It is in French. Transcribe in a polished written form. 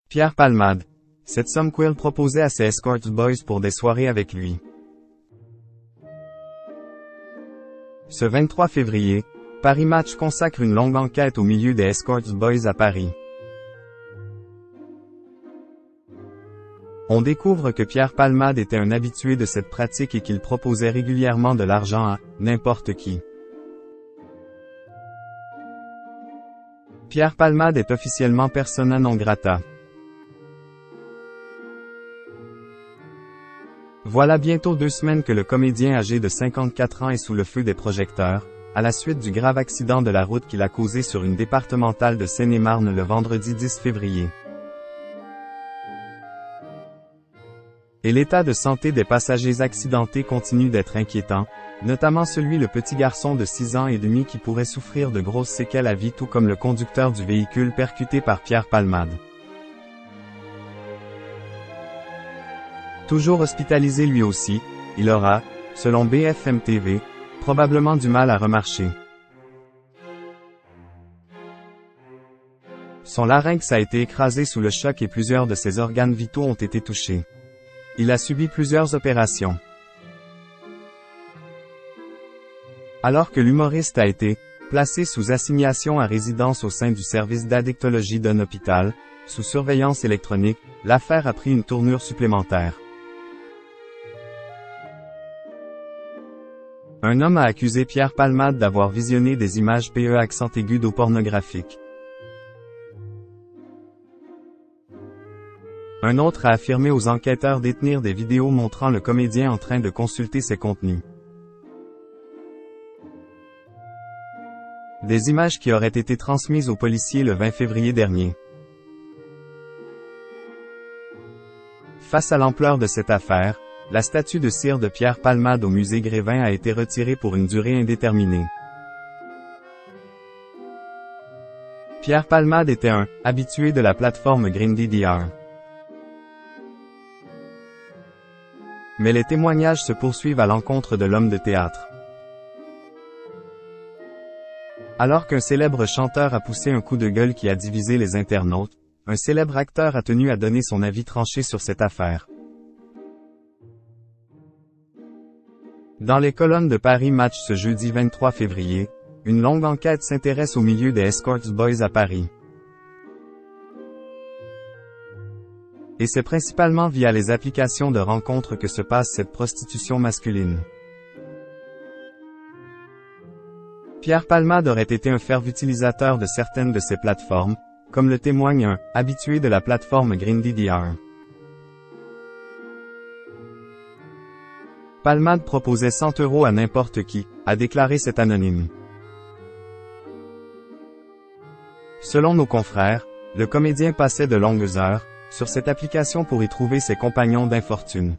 Pierre Palmade. Cette somme qu'il proposait à ses escort boys pour des soirées avec lui. Ce 23 février, Paris Match consacre une longue enquête au milieu des escort boys à Paris. On découvre que Pierre Palmade était un habitué de cette pratique et qu'il proposait régulièrement de l'argent à n'importe qui. Pierre Palmade est officiellement persona non grata. Voilà bientôt 2 semaines que le comédien âgé de 54 ans est sous le feu des projecteurs, à la suite du grave accident de la route qu'il a causé sur une départementale de Seine-et-Marne le vendredi 10 février. Et l'état de santé des passagers accidentés continue d'être inquiétant, notamment celui le petit garçon de 6 ans et demi qui pourrait souffrir de grosses séquelles à vie tout comme le conducteur du véhicule percuté par Pierre Palmade. Toujours hospitalisé lui aussi, il aura, selon BFM TV, probablement du mal à remarcher. Son larynx a été écrasé sous le choc et plusieurs de ses organes vitaux ont été touchés. Il a subi plusieurs opérations. Alors que l'humoriste a été placé sous assignation à résidence au sein du service d'addictologie d'un hôpital, sous surveillance électronique, l'affaire a pris une tournure supplémentaire. Un homme a accusé Pierre Palmade d'avoir visionné des images pornographiques. Un autre a affirmé aux enquêteurs détenir des vidéos montrant le comédien en train de consulter ces contenus. Des images qui auraient été transmises aux policiers le 20 février dernier. Face à l'ampleur de cette affaire, la statue de cire de Pierre Palmade au musée Grévin a été retirée pour une durée indéterminée. Pierre Palmade était un habitué de la plateforme Grindr. Mais les témoignages se poursuivent à l'encontre de l'homme de théâtre. Alors qu'un célèbre chanteur a poussé un coup de gueule qui a divisé les internautes, un célèbre acteur a tenu à donner son avis tranché sur cette affaire. Dans les colonnes de Paris Match ce jeudi 23 février, une longue enquête s'intéresse au milieu des escort boys à Paris. Et c'est principalement via les applications de rencontres que se passe cette prostitution masculine. Pierre Palmade aurait été un fervent utilisateur de certaines de ces plateformes, comme le témoigne un habitué de la plateforme Grindr. Palmade proposait 100 € à n'importe qui, a déclaré cet anonyme. Selon nos confrères, le comédien passait de longues heures sur cette application pour y trouver ses compagnons d'infortune.